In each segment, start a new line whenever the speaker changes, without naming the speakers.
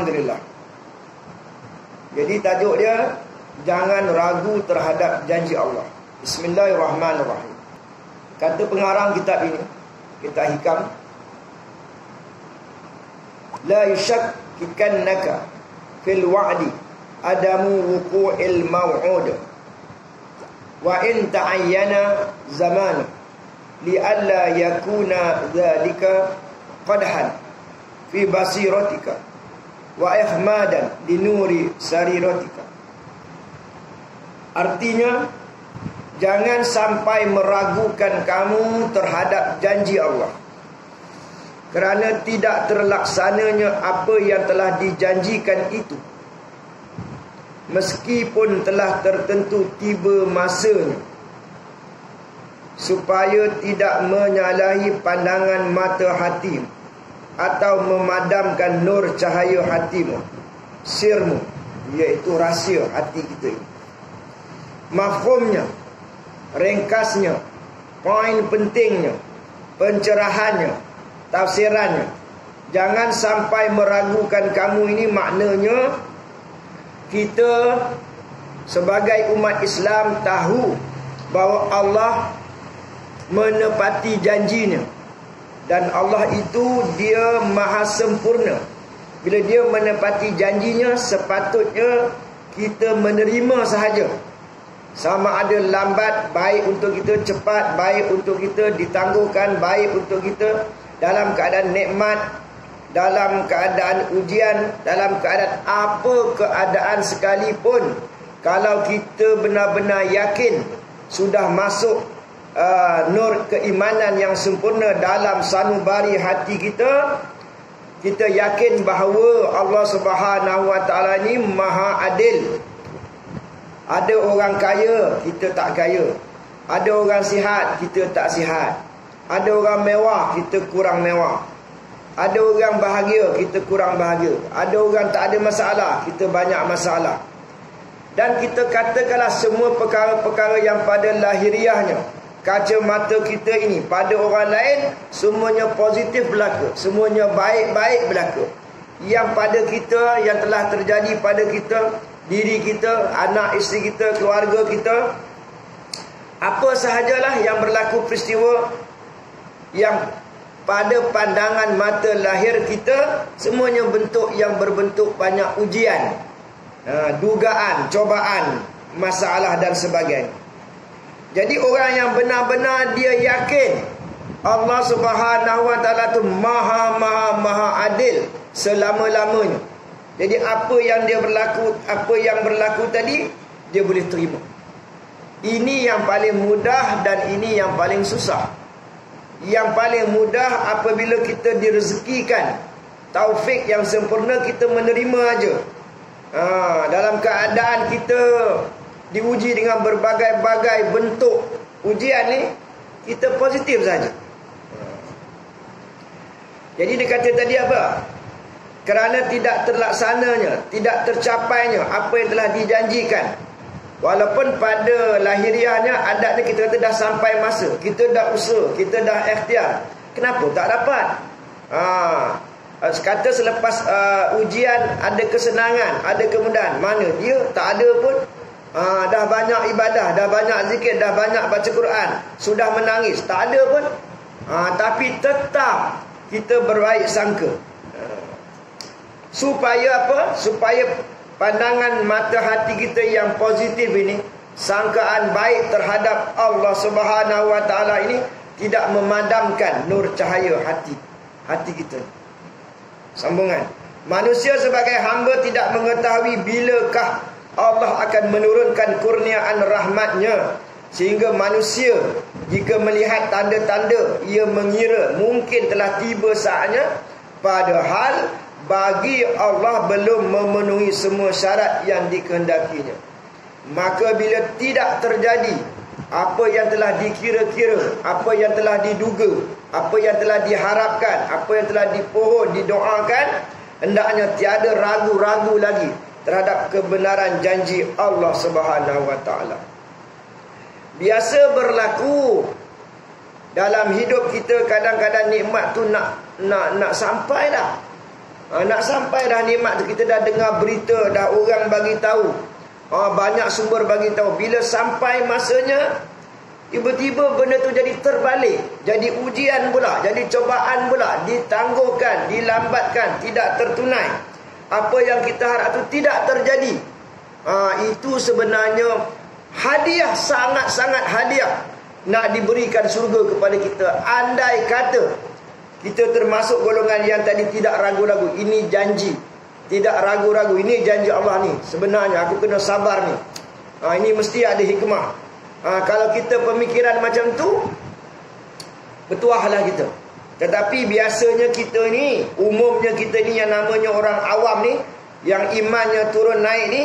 Alhamdulillah. Jadi tajuk dia, jangan ragu terhadap janji Allah. Bismillahirrahmanirrahim. Kata pengarang kitab ini, kitab hikam, la yushakkikannaka fil wa'di adamu wuqu'il maw'ud wa in ta'ayyana zamanu li'alla yakuna dhalika qadhan fi basiratika wa ihmadan li nuri sariratika. Artinya, jangan sampai meragukan kamu terhadap janji Allah, kerana tidak terlaksananya apa yang telah dijanjikan itu, meskipun telah tertentu tiba masanya, supaya tidak menyalahi pandangan mata hatimu atau memadamkan nur cahaya hatimu, sirmu, iaitu rahsia hati kita ini. Mafhumnya, ringkasnya, poin pentingnya, pencerahannya, tafsirannya, jangan sampai meragukan kamu ini. Maknanya kita sebagai umat Islam tahu bahawa Allah menepati janjinya, dan Allah itu dia maha sempurna. Bila dia menepati janjinya, sepatutnya kita menerima sahaja. Sama ada lambat, baik untuk kita; cepat, baik untuk kita; ditangguhkan, baik untuk kita; dalam keadaan nikmat, dalam keadaan ujian, dalam keadaan apa keadaan sekalipun, kalau kita benar-benar yakin sudah masuk nur keimanan yang sempurna dalam sanubari hati kita, kita yakin bahawa Allah Subhanahu Wa Taala ni maha adil. Ada orang kaya, kita tak kaya. Ada orang sihat, kita tak sihat. Ada orang mewah, kita kurang mewah. Ada orang bahagia, kita kurang bahagia. Ada orang tak ada masalah, kita banyak masalah. Dan kita katakanlah semua perkara-perkara yang pada lahiriahnya, kacamata kita ini, pada orang lain semuanya positif berlaku, semuanya baik-baik berlaku. Yang pada kita, yang telah terjadi pada kita, diri kita, anak isteri kita, keluarga kita, apa sahajalah yang berlaku peristiwa yang pada pandangan mata lahir kita, semuanya bentuk yang berbentuk banyak ujian, dugaan, cobaan, masalah dan sebagainya. Jadi orang yang benar-benar dia yakin Allah Subhanahu Wa Taala tu maha adil selama-lamanya. Jadi apa yang berlaku tadi, dia boleh terima. Ini yang paling mudah dan ini yang paling susah. Yang paling mudah apabila kita direzekikan taufik yang sempurna, kita menerima aja. Dalam keadaan kita diuji dengan berbagai-bagai bentuk ujian ni, kita positif saja. Jadi dia kata tadi apa? Kerana tidak terlaksananya, tidak tercapainya apa yang telah dijanjikan, walaupun pada lahiriahnya adatnya kita kata dah sampai masa, kita dah usaha, kita dah ikhtiar, kenapa tak dapat? Kata selepas ujian ada kesenangan, ada kemudahan, mana dia tak ada pun. Dah banyak ibadah, dah banyak zikir, dah banyak baca Quran, sudah menangis, tak ada pun. Tapi tetap kita berbaik sangka. Supaya apa? Supaya pandangan mata hati kita yang positif ini, sangkaan baik terhadap Allah Subhanahu Wa Taala ini, tidak memadamkan nur cahaya hati kita. Sambungan. Manusia sebagai hamba tidak mengetahui bilakah Allah akan menurunkan kurniaan rahmatnya, sehingga manusia jika melihat tanda-tanda, ia mengira mungkin telah tiba saatnya, padahal bagi Allah belum memenuhi semua syarat yang dikehendakinya. Maka bila tidak terjadi apa yang telah dikira-kira, apa yang telah diduga, apa yang telah diharapkan, apa yang telah dipohon, didoakan, hendaknya tiada ragu-ragu lagi terhadap kebenaran janji Allah Subhanahu Wa Taala. Biasa berlaku dalam hidup kita, kadang-kadang nikmat tu nak sampai dah. Nak sampai dah nikmat tu, kita dah dengar berita, dah orang bagi tahu, banyak sumber bagi tahu. Bila sampai masanya, tiba-tiba benda tu jadi terbalik, jadi ujian pula, jadi cobaan pula, ditangguhkan, dilambatkan, tidak tertunai. Apa yang kita harap tu tidak terjadi. Itu sebenarnya hadiah, sangat-sangat hadiah nak diberikan surga kepada kita. Andai kata kita termasuk golongan yang tadi tidak ragu-ragu, ini janji, tidak ragu-ragu, ini janji Allah ni, sebenarnya aku kena sabar ni, ini mesti ada hikmah. Kalau kita pemikiran macam tu, bertuahlah kita. Tetapi biasanya kita ni, umumnya kita ni yang namanya orang awam ni, yang imannya turun naik ni,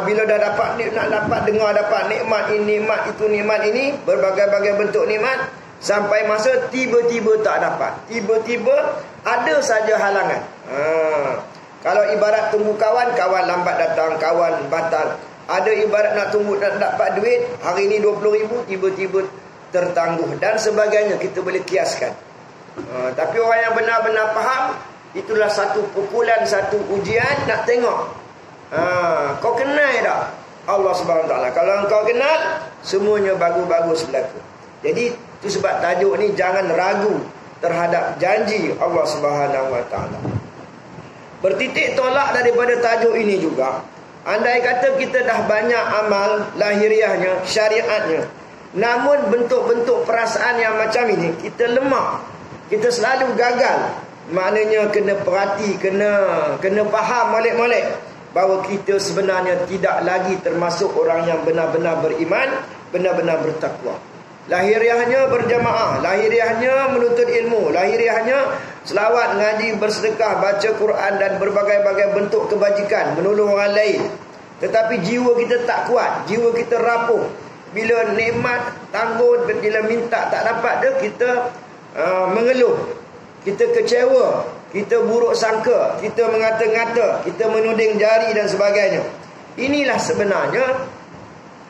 bila dah dapat, nak dapat dengar, dapat nikmat ini, nikmat itu, nikmat ini, berbagai-bagai bentuk nikmat, sampai masa tiba-tiba tak dapat, tiba-tiba ada saja halangan. Kalau ibarat tunggu kawan, kawan lambat datang, kawan batal. Ada ibarat nak tunggu nak dapat duit, hari ni 20,000, tiba-tiba tertangguh dan sebagainya. Kita boleh kiaskan. Tapi orang yang benar-benar faham, itulah satu pukulan, satu ujian. Nak tengok kau kenal tak Allah Subhanahu Wa Taala. Kalau kau kenal, semuanya bagus-bagus berlaku. Jadi itu sebab tajuk ni, jangan ragu terhadap janji Allah Subhanahu Wa Taala. Bertitik tolak daripada tajuk ini juga, andai kata kita dah banyak amal lahiriahnya, syariatnya, namun bentuk-bentuk perasaan yang macam ini kita lemah, kita selalu gagal. Maknanya kena perhati, kena faham molek-molek bahawa kita sebenarnya tidak lagi termasuk orang yang benar-benar beriman, benar-benar bertakwa. Lahiriahnya berjamaah, lahiriahnya menuntut ilmu, lahiriahnya selawat, ngaji, bersedekah, baca Quran dan berbagai-bagai bentuk kebajikan, menolong orang lain. Tetapi jiwa kita tak kuat, jiwa kita rapuh. Bila nikmat tangguh, bila minta tak dapat dia, kita mengeluh, kita kecewa, kita buruk sangka, kita mengata-ngata, kita menuding jari dan sebagainya. Inilah sebenarnya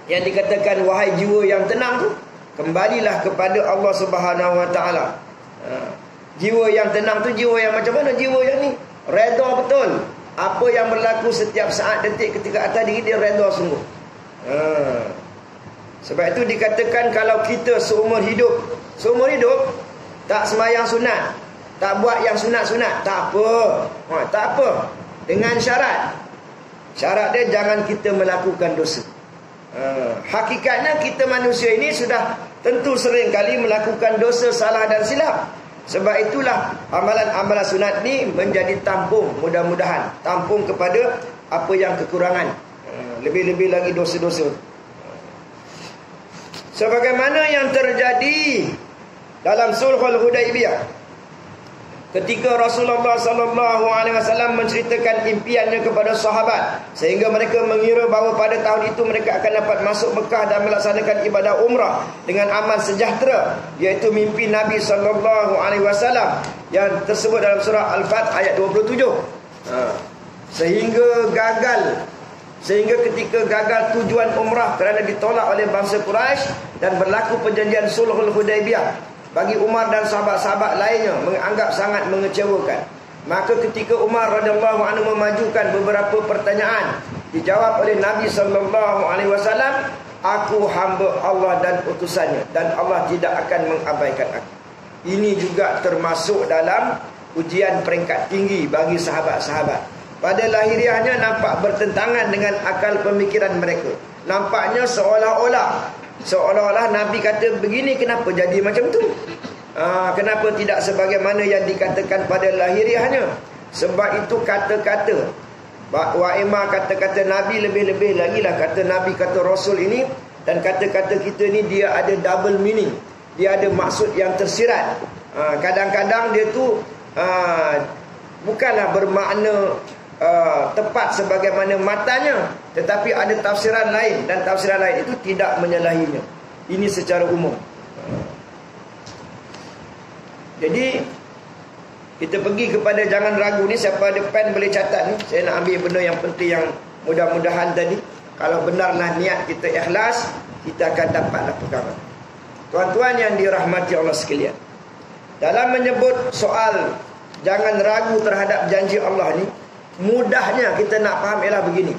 yang dikatakan, wahai jiwa yang tenang tu, kembalilah kepada Allah Subhanahu Wa Taala. Jiwa yang tenang tu jiwa yang macam mana? Jiwa yang ni redha betul. Apa yang berlaku setiap saat, detik, ketika atas diri dia, redha sungguh. Sebab itu dikatakan, kalau kita seumur hidup tak sembahyang sunat, tak buat yang sunat-sunat, tak apa. Tak apa. Dengan syarat dia jangan kita melakukan dosa. Hakikatnya kita manusia ini sudah tentu sering kali melakukan dosa, salah dan silap. Sebab itulah amalan-amalan sunat ni menjadi tampung, mudah-mudahan tampung kepada apa yang kekurangan, lebih-lebih lagi dosa-dosa. Sebagaimana yang terjadi dalam Sulhul Hudaibiyah, ketika Rasulullah SAW menceritakan impiannya kepada sahabat, sehingga mereka mengira bahawa pada tahun itu mereka akan dapat masuk Mekah dan melaksanakan ibadah umrah dengan aman sejahtera, iaitu mimpi Nabi SAW yang tersebut dalam surah Al-Fath ayat 27. Sehingga ketika gagal tujuan umrah kerana ditolak oleh bangsa Quraisy dan berlaku perjanjian Sulhul Hudaibiyah, bagi Umar dan sahabat-sahabat lainnya menganggap sangat mengecewakan. Maka ketika Umar radhiyallahu anhu memajukan beberapa pertanyaan, dijawab oleh Nabi SAW, aku hamba Allah dan utusannya, dan Allah tidak akan mengabaikan aku. Ini juga termasuk dalam ujian peringkat tinggi bagi sahabat-sahabat. Pada lahiriahnya nampak bertentangan dengan akal pemikiran mereka. Nampaknya seolah-olah Nabi kata begini, kenapa jadi macam tu? Kenapa tidak sebagaimana yang dikatakan pada lahiriahnya? Sebab itu kata-kata wa'imah, kata-kata Nabi, lebih-lebih lagi lah kata Nabi, kata Rasul ini, dan kata-kata kita ni dia ada double meaning, dia ada maksud yang tersirat. Kadang-kadang dia tu bukanlah bermakna tepat sebagaimana matanya, tetapi ada tafsiran lain, dan tafsiran lain itu tidak menyalahinya. Ini secara umum. Jadi kita pergi kepada jangan ragu ni. Siapa ada pen boleh catat ni. Saya nak ambil benda yang penting, yang mudah-mudahan tadi, kalau benarlah niat kita ikhlas, kita akan dapatlah perkara. Tuan-tuan yang dirahmati Allah sekalian, dalam menyebut soal Jangan ragu terhadap janji Allah ni. Mudahnya kita nak faham ialah begini.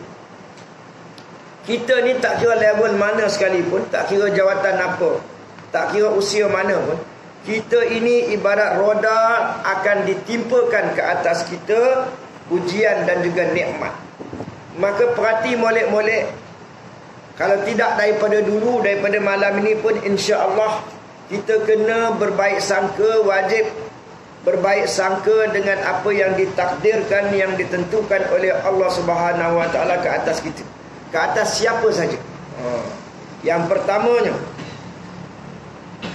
Kita ni tak kira level mana sekalipun, tak kira jawatan apa, tak kira usia mana pun, kita ini ibarat roda akan ditimpakan ke atas kita ujian dan juga nikmat. Maka perhati molek-molek. Kalau tidak daripada dulu, daripada malam ini pun, insya-Allah kita kena berbaik sangka, wajib berbaik sangka dengan apa yang ditakdirkan, yang ditentukan oleh Allah Subhanahu Wa Taala ke atas kita. Ke atas siapa saja. Yang pertamanya,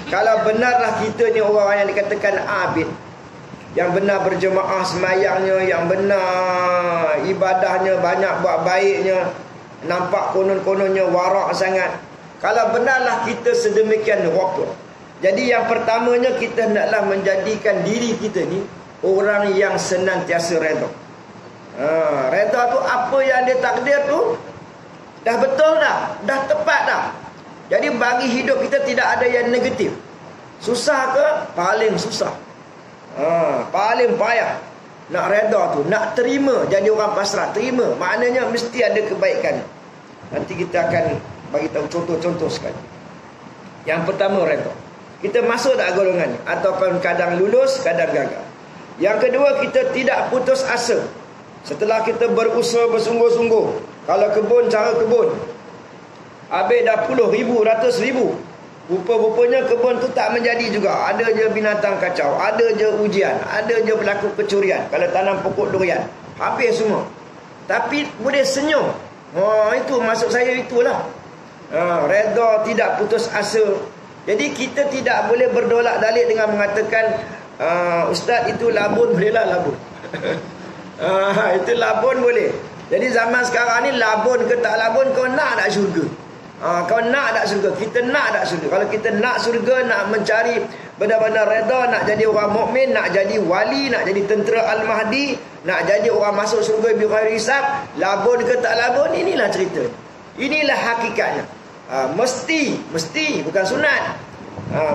kalau benarlah kita ni orang yang dikatakan abid, yang benar berjemaah semayangnya, yang benar ibadahnya, banyak buat baiknya, nampak konon-kononnya warak sangat. Kalau benarlah kita sedemikian rupa, jadi yang pertamanya kita hendaklah menjadikan diri kita ni orang yang senantiasa redha. Redha tu apa yang dia takdir tu dah betul dah, dah tepat dah. Jadi bagi hidup kita tidak ada yang negatif. Susah ke? Paling susah. Paling payah nak redha tu, nak terima, jadi orang pasrah, terima. Maknanya mesti ada kebaikan. Nanti kita akan bagi tahu contoh-contoh sekali. Yang pertama, redha. Kita masuk tak golongan ni? Ataupun kadang lulus, kadang gagal. Yang kedua, kita tidak putus asa. Setelah kita berusaha bersungguh-sungguh, kalau kebun, cara kebun, habis dah puluh ribu, ratus ribu, rupa-rupanya kebun tu tak menjadi juga. Ada je binatang kacau, ada je ujian, ada je berlaku kecurian. Kalau tanam pokok durian, habis semua. Tapi boleh senyum. Itu maksud saya, itulah redha, tidak putus asa. Jadi kita tidak boleh berdolak dalik dengan mengatakan ustaz itu labun, bolehlah labun. Itu labun boleh. Jadi zaman sekarang ni labun ke tak labun, kau nak tak syurga? Kau nak tak syurga? Kita nak tak syurga? Kalau kita nak syurga, nak mencari benar-benar redha, nak jadi orang mukmin, nak jadi wali, nak jadi tentera Al-Mahdi, nak jadi orang masuk syurga bi ghairi hisab, labun ke tak labun, inilah cerita. Inilah hakikatnya. Mesti bukan sunat.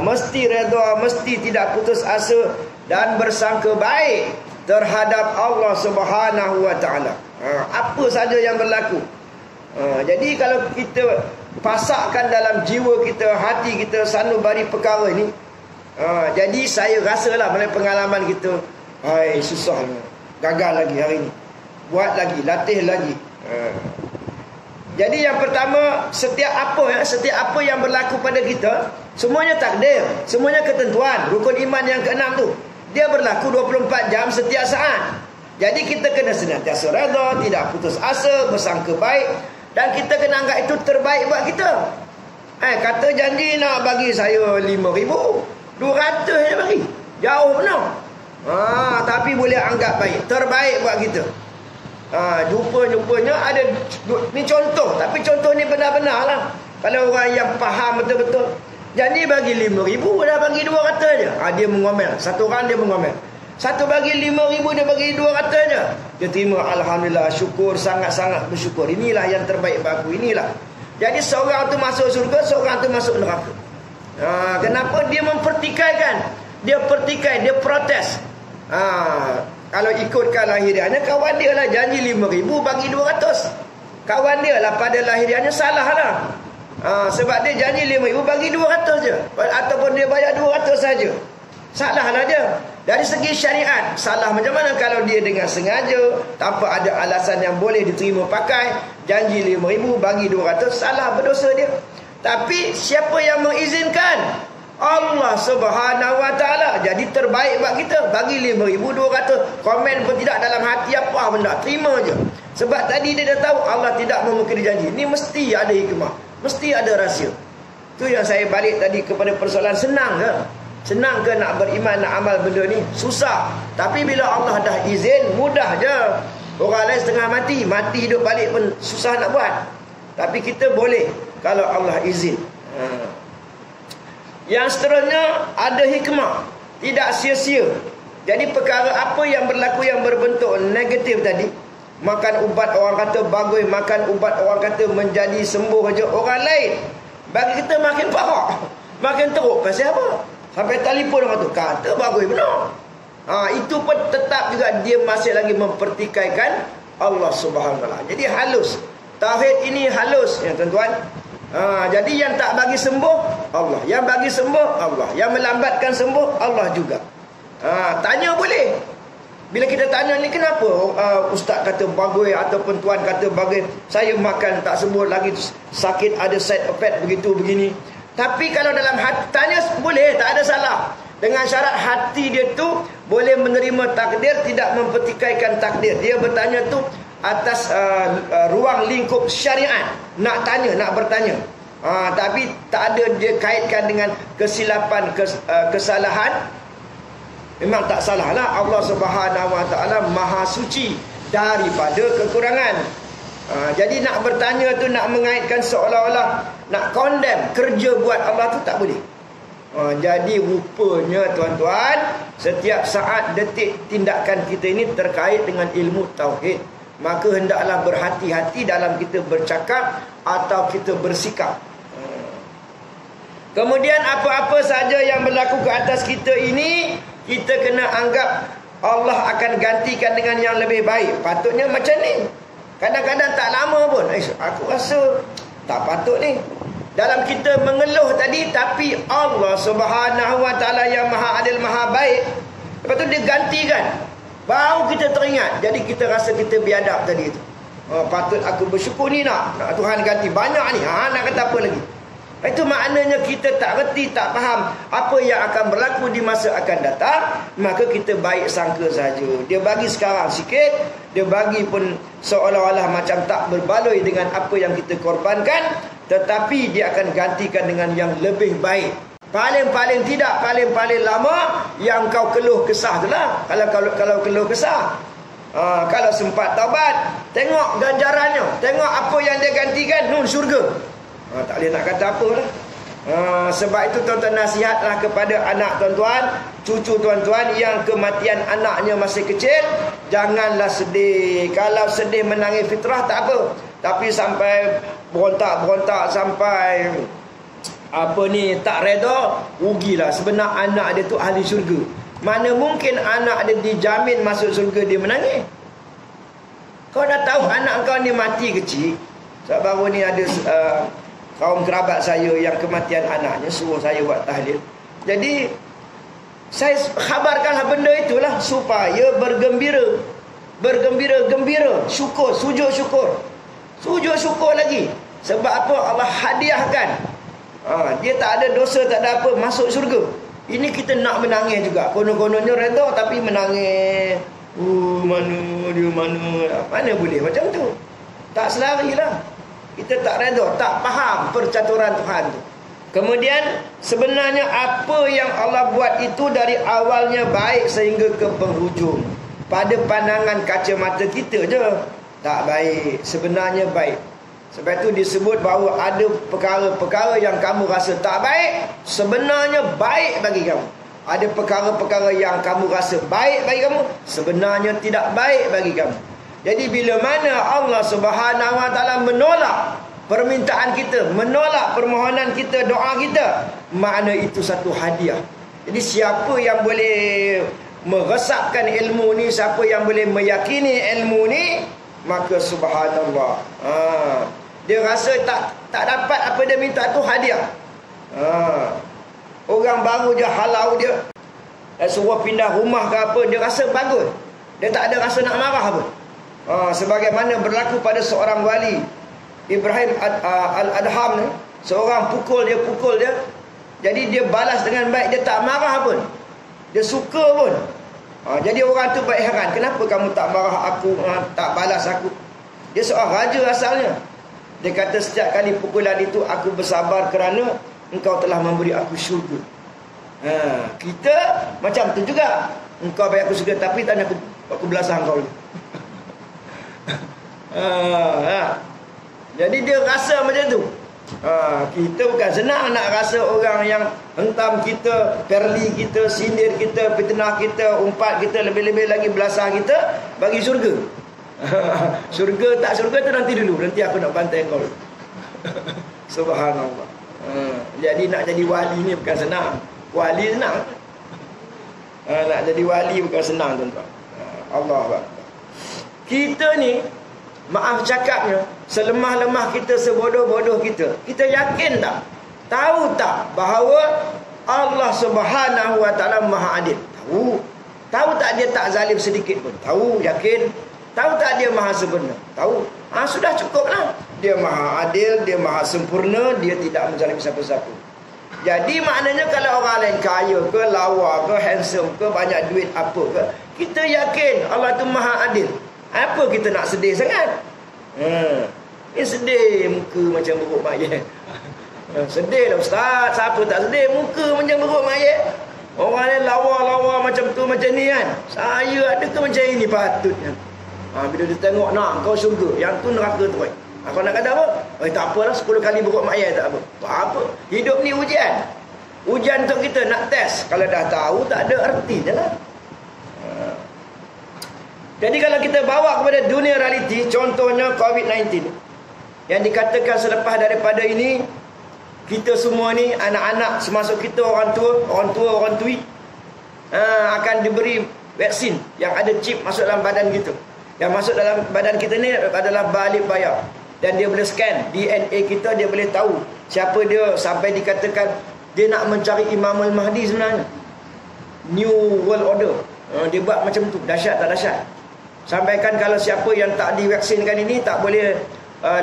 Mesti redha, mesti tidak putus asa dan bersangka baik terhadap Allah Subhanahu Wa Taala. Apa saja yang berlaku. Jadi kalau kita pasakkan dalam jiwa kita, hati kita sanubari perkara ini, jadi saya rasalah melalui pengalaman kita, susahnya, gagal lagi hari ini, buat lagi, latih lagi. Jadi yang pertama, setiap apa yang berlaku pada kita, semuanya takdir, semuanya ketentuan. Rukun iman yang ke-6 tu, dia berlaku 24 jam setiap saat. Jadi kita kena senantiasa redha, tidak putus asa, bersangka baik, dan kita kena anggap itu terbaik buat kita. Kata janji nak bagi saya 5,000, 200 je bagi, jauh benar. Tapi boleh anggap baik, terbaik buat kita. Jumpa-jumpanya ada ni contoh, tapi contoh ni benar-benar lah. Kalau orang yang faham betul-betul, janji bagi 5,000, dah bagi 200 je. Dia mengomel, satu orang dia mengomel. Satu bagi 5,000, dia bagi 200 je. Dia terima, alhamdulillah, syukur, sangat-sangat bersyukur. Inilah yang terbaik bagi aku, inilah. Jadi seorang tu masuk surga, seorang tu masuk neraka. Kenapa? Dia mempertikaikan. Dia pertikai, dia protes. Kalau ikutkan lahiriannya, kawan dia lah janji 5,000 bagi 200. Kawan dia lah pada lahiriannya salah lah. Sebab dia janji 5,000 bagi 200 je, ataupun dia bayar 200 saja. Salah lah dia. Dari segi syariat, salah macam mana kalau dia dengan sengaja, tanpa ada alasan yang boleh diterima pakai, janji 5,000 bagi 200, salah, berdosa dia. Tapi siapa yang mengizinkan? Allah Subhanahu Wa Taala. Jadi terbaik buat kita, bagi 5,200. Komen pun tidak dalam hati apa benda, terima je. Sebab tadi dia dah tahu Allah tidak memungkiri janji. Ini mesti ada hikmah, mesti ada rahsia. Itu yang saya balik tadi kepada persoalan, senang ke? Senang ke nak beriman, nak amal benda ni? Susah. Tapi bila Allah dah izin, mudah je. Orang lain setengah mati hidup balik pun susah nak buat. Tapi kita boleh kalau Allah izin. Yang seterusnya, ada hikmah, tidak sia-sia. Jadi perkara apa yang berlaku yang berbentuk negatif tadi, makan ubat orang kata bagus, makan ubat orang kata menjadi sembuh je orang lain, bagi kita makin parah, makin teruk. Pasal apa? Sampai telefon orang tu, kata bagus benar. Itu pun tetap juga dia masih lagi mempertikaikan Allah Subhanahu Wa Taala. Jadi halus. Tauhid ini halus ya tuan-tuan. Jadi yang tak bagi sembuh Allah, yang bagi sembuh Allah, yang melambatkan sembuh Allah juga. Tanya boleh. Bila kita tanya ni kenapa ustaz kata bagus ataupun tuan kata bagus, saya makan tak sembuh lagi, sakit ada side effect begitu begini. Tapi kalau dalam hati tanya boleh, tak ada salah. Dengan syarat hati dia tu boleh menerima takdir, tidak mempertikaikan takdir. Dia bertanya tu atas ruang lingkup syariat, nak tanya, nak bertanya. Tapi tak ada dia kaitkan dengan kesilapan, kesalahan. Memang tak salah lah. Allah Subhanahu Wa Taala maha suci daripada kekurangan. Jadi nak bertanya tu, nak mengaitkan seolah-olah nak condemn kerja buat Allah tu tak boleh. Jadi rupanya tuan-tuan, setiap saat detik tindakan kita ini terkait dengan ilmu tauhid. Maka hendaklah berhati-hati dalam kita bercakap atau kita bersikap. Kemudian apa-apa saja yang berlaku ke atas kita ini, kita kena anggap Allah akan gantikan dengan yang lebih baik. Patutnya macam ni. Kadang-kadang tak lama pun, aku rasa tak patut ni. Dalam kita mengeluh tadi, tapi Allah Subhanahu Wa Taala yang maha adil, maha baik, lepas tu dia gantikan, baru kita teringat. Jadi kita rasa kita biadab tadi tu. Patut aku bersyukur ni, nak Tuhan ganti banyak ni. Nak kata apa lagi? Itu maknanya kita tak reti, tak faham apa yang akan berlaku di masa akan datang. Maka kita baik sangka saja. Dia bagi sekarang sikit, dia bagi pun seolah-olah macam tak berbaloi dengan apa yang kita korbankan, tetapi dia akan gantikan dengan yang lebih baik. Paling-paling tidak, paling-paling lama yang kau keluh kesah tu lah. Kalau keluh kesah, kalau sempat taubat, tengok ganjarannya, tengok apa yang dia gantikan, syurga. Tak boleh nak kata apa lah. Sebab itu tuan-tuan, nasihatlah kepada anak tuan-tuan, cucu tuan-tuan yang kematian anaknya masih kecil, janganlah sedih. Kalau sedih menangis fitrah tak apa, tapi sampai berontak-berontak, sampai tak reda, rugilah. Sebenar anak dia tu ahli syurga. Mana mungkin anak dia dijamin masuk syurga dia menangis? Kau dah tahu anak kau ni mati kecil. Sebab baru ni ada kaum kerabat saya yang kematian anaknya suruh saya buat tahlil. Jadi saya khabarkanlah benda itulah supaya bergembira, syukur, sujud syukur lagi. Sebab apa? Allah hadiahkan. Dia tak ada dosa, tak ada apa, masuk syurga. Ini kita nak menangis juga. Konon-kononnya redha tapi menangis. Mana boleh macam tu? Tak selarilah. Kita tak redha, tak faham percaturan Tuhan tu. Kemudian sebenarnya apa yang Allah buat itu dari awalnya baik sehingga ke penghujung. Pada pandangan kacamata kita je tak baik, sebenarnya baik. Sebab itu disebut bahawa ada perkara-perkara yang kamu rasa tak baik, sebenarnya baik bagi kamu. Ada perkara-perkara yang kamu rasa baik bagi kamu, sebenarnya tidak baik bagi kamu. Jadi bila mana Allah Subhanahu Wa Taala menolak permintaan kita, menolak permohonan kita, doa kita, makna itu satu hadiah. Jadi siapa yang boleh meresapkan ilmu ni, siapa yang boleh meyakini ilmu ni, maka subhanallah, dia rasa tak dapat apa dia minta tu hadiah. Orang baru je halau dia, suruh pindah rumah ke apa, dia rasa bagus. Dia tak ada rasa nak marah pun. Sebagaimana berlaku pada seorang wali, Ibrahim Al-Adham ni, seorang pukul dia. Jadi dia balas dengan baik, dia tak marah pun, dia suka pun. Jadi orang tu baik heran, kenapa kamu tak marah aku, tak balas aku? Dia seorang raja asalnya. Dia kata setiap kali pukulan itu aku bersabar kerana engkau telah memberi aku syurga. Kita macam tu juga, engkau bagi aku syurga tapi tak nak aku belasah engkau. Jadi dia rasa macam tu. Kita bukan senang nak rasa orang yang hentam kita, perli kita, sindir kita, fitnah kita, umpat kita, lebih-lebih lagi belasah kita, bagi syurga. Syurga tak syurga tu nanti dulu, nanti aku nak bantai kau. Subhanallah. Jadi nak jadi wali ni bukan senang. Wali senang. Nak jadi wali bukan senang tuan-tuan. Allah Akbar. Kita ni, maaf cakapnya, selemah-lemah kita, sebodoh-bodoh kita, kita yakin tak? Tahu tak bahawa Allah Subhanahu wa taala Maha Adil? Tahu. Tahu tak dia tak zalim sedikit pun? Tahu, yakin. Tahu tak dia Maha Sempurna? Tahu. Sudah cukuplah. Dia Maha Adil, dia Maha Sempurna, dia tidak menzalimi siapa-siapa. Jadi maknanya kalau orang lain kaya ke, lawa ke, handsome ke, banyak duit apa ke, kita yakin Allah tu Maha Adil. Apa kita nak sedih sangat? Ini sedih muka macam beruk mayat. Sedih lah ustaz. Siapa tak sedih muka macam beruk mayat? Orang lain lawa-lawa macam tu, macam ni kan. Saya ada ke macam ini patutnya. Bila dia tengok, nak kau syurga, yang tu neraka tu. Kau nak kata apa? Tak apalah, 10 kali beruk mayat tak apa. Tak apa. Hidup ni ujian. Ujian untuk kita nak test. Kalau dah tahu tak ada erti je lah. Jadi kalau kita bawa kepada dunia realiti, contohnya COVID-19, yang dikatakan selepas daripada ini, kita semua ni, anak-anak termasuk kita, orang tui, akan diberi vaksin yang ada chip masuk dalam badan kita. Yang masuk dalam badan kita ni adalah balik bayar. Dan dia boleh scan DNA kita, dia boleh tahu siapa dia, sampai dikatakan dia nak mencari Imam Al-Mahdi sebenarnya. New World Order. Dia buat macam tu. Dahsyat tak dahsyat? Sampaikan kalau siapa yang tak divaksinkan ini tak boleh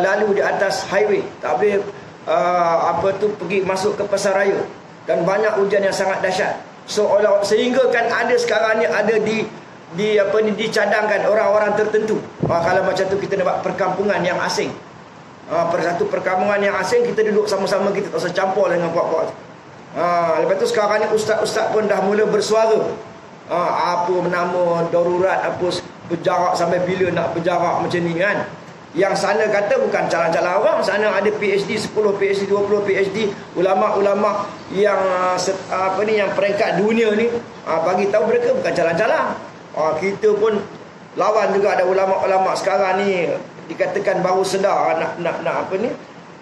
lalu di atas highway, tak boleh pergi masuk ke pasar raya, dan banyak ujian yang sangat dahsyat. Sehingga kan ada sekarang ni ada dicadangkan orang-orang tertentu. Kalau macam tu kita dapat perkampungan yang asing. Satu perkampungan yang asing, kita duduk sama-sama, kita tak usah campur dengan puak-puak. Lepas tu sekarang ni ustaz-ustaz pun dah mula bersuara. Apa nama darurat, apa berjarak, sampai bila nak berjarak macam ni kan. Yang sana kata bukan calon-calon orang, sana ada PhD 10, PhD 20, PhD, ulama-ulama yang yang peringkat dunia ni bagi tahu mereka bukan calon-calon. Kita pun lawan juga, ada ulama-ulama sekarang ni dikatakan baru sedar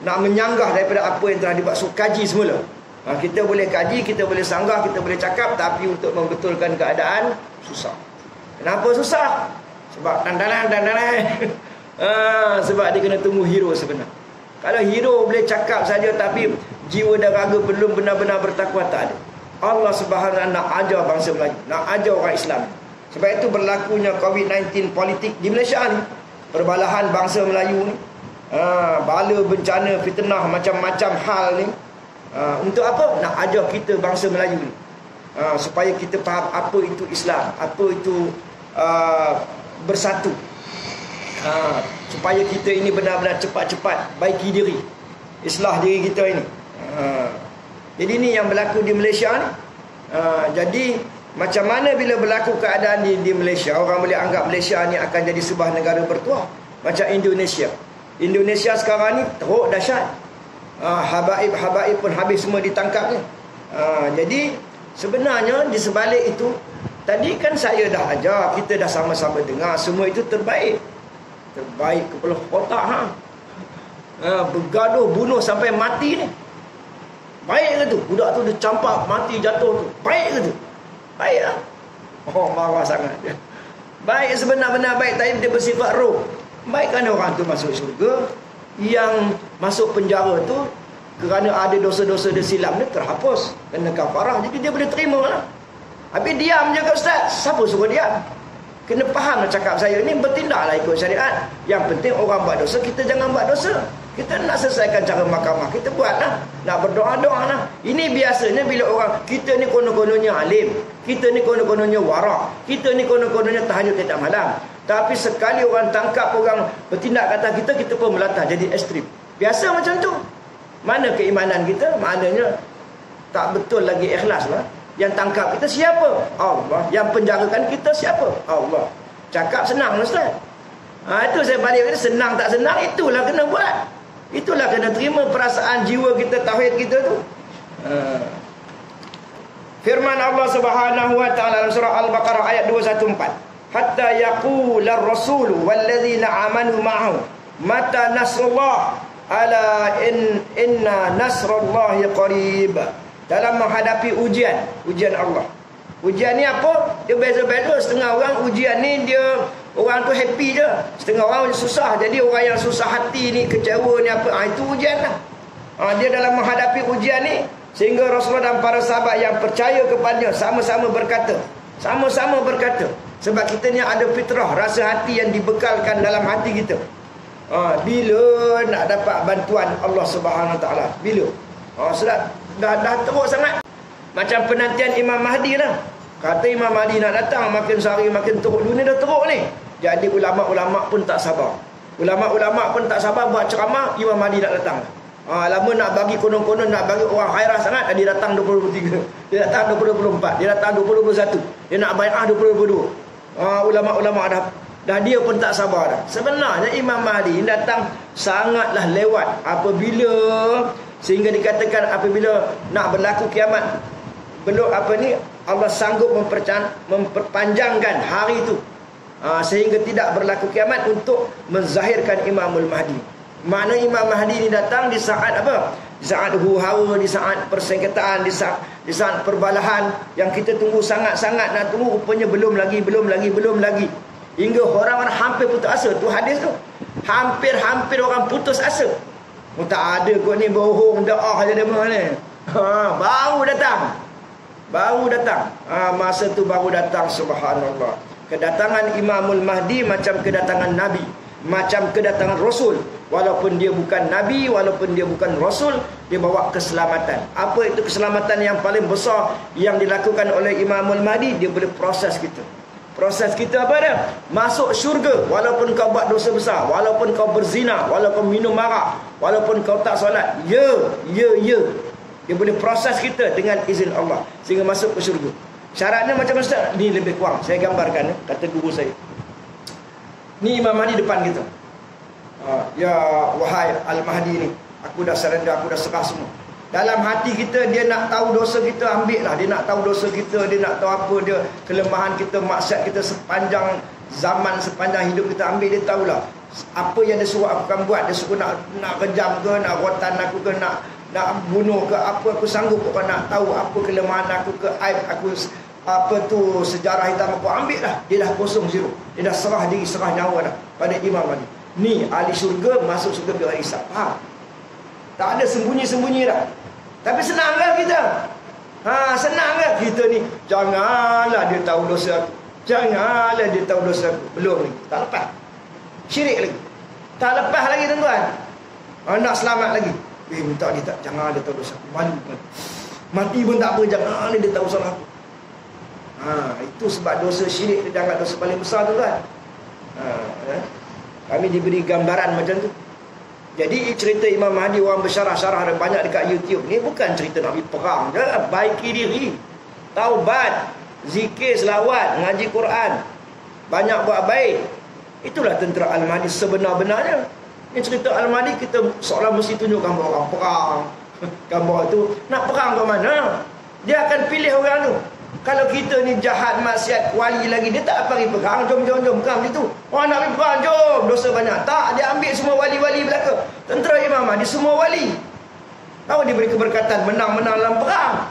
nak menyanggah daripada apa yang telah dibuat. So kaji semula. Kita boleh kaji, kita boleh sanggah, kita boleh cakap, tapi untuk membetulkan keadaan susah. Kenapa susah? Sebab dandanan. Sebab dia kena tunggu hero sebenar. Kalau hero boleh cakap saja tapi jiwa dan raga belum benar-benar bertakwa, tak ada. Allah Subhanahu wa taala nak ajar bangsa Melayu, nak ajar orang Islam. Sebab itu berlakunya COVID-19 politik di Malaysia ni, perbalahan bangsa Melayu ni, bala, bencana, fitnah, macam-macam hal ni. Untuk apa? Nak ajar kita bangsa Melayu ni, supaya kita faham apa itu Islam, apa itu bersatu, supaya kita ini benar-benar cepat-cepat baiki diri, islah diri kita ini. Jadi ini yang berlaku di Malaysia ni. Jadi macam mana bila berlaku keadaan di Malaysia, orang boleh anggap Malaysia ni akan jadi sebuah negara bertuah macam Indonesia. Indonesia sekarang ni teruk dahsyat. Habaib pun habis semua ditangkap ni. Jadi sebenarnya di sebalik itu, tadi kan saya dah ajar, kita dah sama-sama dengar, semua itu terbaik kepala otak. Bergaduh, bunuh sampai mati ni, baik ke tu? Budak tu dia campak mati jatuh tu, baik ke tu? Baik lah. Marah sangat dia. Baik, sebenar-benar baik, tapi dia bersifat roh. Baik kerana orang tu masuk syurga. Yang masuk penjara tu kerana ada dosa-dosa dia silap dia terhapus, kena kafarah, jadi dia boleh terima lah. Habis diam je ke ustaz? Siapa suruh diam? Kena faham lah cakap saya ni, bertindaklah ikut syariat. Yang penting orang buat dosa, kita jangan buat dosa. Kita nak selesaikan cara mahkamah, kita buat lah. Nak berdoa-doa lah. Ini biasanya bila orang, kita ni konon-kononnya alim, kita ni konon-kononnya warak, kita ni konon-kononnya tahajud tiap malam. Tapi sekali orang tangkap orang bertindak kata kita pun melatah jadi ekstrim. Biasa macam tu. Mana keimanan kita? Maknanya tak betul lagi ikhlas lah. Yang tangkap kita siapa? Allah. Yang penjarakan kita siapa? Allah. Cakap senang ustaz. Itu saya balik kata, senang tak senang, itulah kena buat. Itulah kena terima perasaan jiwa kita, tauhid kita tu. Firman Allah Subhanahu wa taala dalam surah Al-Baqarah ayat 214. Hatta yaqular rasul walladzina amanu ma'ahu mata nasrullah ala inna nasrallahi qarib. Dalam menghadapi ujian Allah, Ujian ni apa? Dia beza-beza. Setengah orang ujian ni dia orang tu happy je. Setengah orang susah. Jadi orang yang susah hati ni, kecewa ni apa, itu ujian lah. Dia dalam menghadapi ujian ni, sehingga Rasulullah dan para sahabat yang percaya kepadanya sama-sama berkata. Sama-sama berkata. Sebab kita ni ada fitrah, rasa hati yang dibekalkan dalam hati kita. Bila nak dapat bantuan Allah Subhanahu Taala? Bila? Sudah dah teruk sangat. Macam penantian Imam Mahdi lah. Kata Imam Mahdi nak datang, makin sehari makin teruk. Dunia dah teruk ni. Jadi ulama-ulama pun tak sabar. Ulama-ulama pun tak sabar buat ceramah, Imam Mahdi nak datang. Lama nak bagi konon-konon, nak bagi orang khairah sangat. Dia datang 2023. Dia datang 2024. Dia datang 2021. Dia nak bai'ah 2022. Ulama-ulama dah dia pun tak sabar dah. Sebenarnya Imam Mahdi datang sangatlah lewat. Apabila, sehingga dikatakan apabila nak berlaku kiamat, belum Allah sanggup memperpanjangkan hari itu, sehingga tidak berlaku kiamat untuk menzahirkan Imamul Mahdi. Makna Imam Mahdi ni datang di saat apa? Di saat huru-hara, di saat persengketaan, di saat perbalahan yang kita tunggu sangat-sangat nak tunggu, rupanya belum lagi. Hingga orang-orang hampir putus asa. Tu hadis tu. Hampir orang putus asa. Tak ada kot ni bohong doa aja demo ni. Baru datang. Masa tu baru datang, subhanallah. Kedatangan Imamul Mahdi macam kedatangan Nabi, macam kedatangan Rasul. Walaupun dia bukan Nabi, walaupun dia bukan Rasul, dia bawa keselamatan. Apa itu keselamatan yang paling besar yang dilakukan oleh Imamul Mahdi? Dia boleh proses kita. Proses kita apa dia? Masuk syurga. Walaupun kau buat dosa besar, walaupun kau berzina, walaupun minum arak, walaupun kau tak solat, ya. Dia boleh proses kita dengan izin Allah sehingga masuk ke syurga. Syaratnya macam mana? Ni lebih kurang saya gambarkan, kata guru saya. Ni Imam Mahdi depan kita. Ya wahai Al-Mahdi ni, aku dah surrender, aku dah serah semua. Dalam hati kita, dia nak tahu dosa kita, ambil lah. Dia nak tahu dosa kita, dia nak tahu apa dia, kelemahan kita, maksiat kita sepanjang zaman, sepanjang hidup kita, ambil. Dia tahulah apa yang dia suruh aku akan buat. Dia suruh nak kejam ke, nak rotan aku ke, nak bunuh ke, apa aku sanggup kau nak tahu apa kelemahan aku ke, aib aku, apa tu sejarah hitam aku, ambil lah. Dia dah kosong, zero. Dia dah serah diri, serah nyawa dah pada Imam Mahdi. Ni ahli syurga, masuk syurga bila hisab. Faham? Tak ada sembunyi-sembunyi dah. Tapi senang ke kita? Senang ke kita ni? Janganlah dia tahu dosa aku. Janganlah dia tahu dosa aku. Belum lagi. Tak lepas. Syirik lagi. Tak lepas lagi tuan-tuan. Nak selamat lagi. Minta dia tak. Jangan dia tahu dosa aku. Malu. Mati pun tak apa. Jangan dia tahu salah aku. Itu sebab dosa syirik dia dianggap dosa paling besar tuan-tuan. Kami diberi gambaran macam tu. Jadi cerita Imam Mahdi, orang bersyarah-syarah ada banyak dekat YouTube. Ni bukan cerita nak pergi perang je. Baiki diri, taubat, zikir, selawat, ngaji Quran, banyak buat baik. Itulah tentera Al-Mahdi sebenar-benarnya. Ni cerita Al-Mahdi, kita seolah mesti tunjuk gambar orang perang. Gambar tu nak perang ke mana? Dia akan pilih orang tu. Kalau kita ni jahat, maksiat, wali lagi, dia tak pergi perang. Jom perang gitu. Orang nak pergi perang, jom, dosa banyak. Tak, dia ambil semua wali-wali belaka. Tentera Imam Mahdi semua wali. Tahu dia beri keberkatan, menang-menang dalam perang.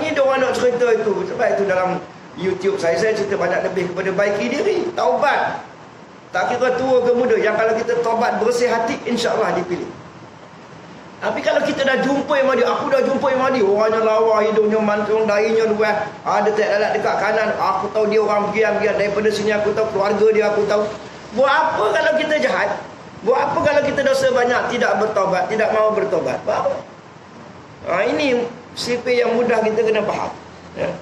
Ni dia orang nak cerita itu. Sebab itu dalam YouTube saya cerita banyak lebih kepada baiki diri, taubat. Tak kira tua ke muda, yang kalau kita taubat bersih hati, insya-Allah dipilih. Tapi kalau kita dah jumpa Imam Mahdi, aku dah jumpa Imam Mahdi, orangnya lawa, hidungnya mancung, dahinya luas, ada tak lalat dekat kanan, aku tahu dia orang giam-giam, daripada sini aku tahu keluarga dia, aku tahu. Buat apa kalau kita jahat? Buat apa kalau kita dosa banyak, tidak bertobat, tidak mau bertobat? Buat apa? Ini sifat yang mudah kita kena faham. Ya.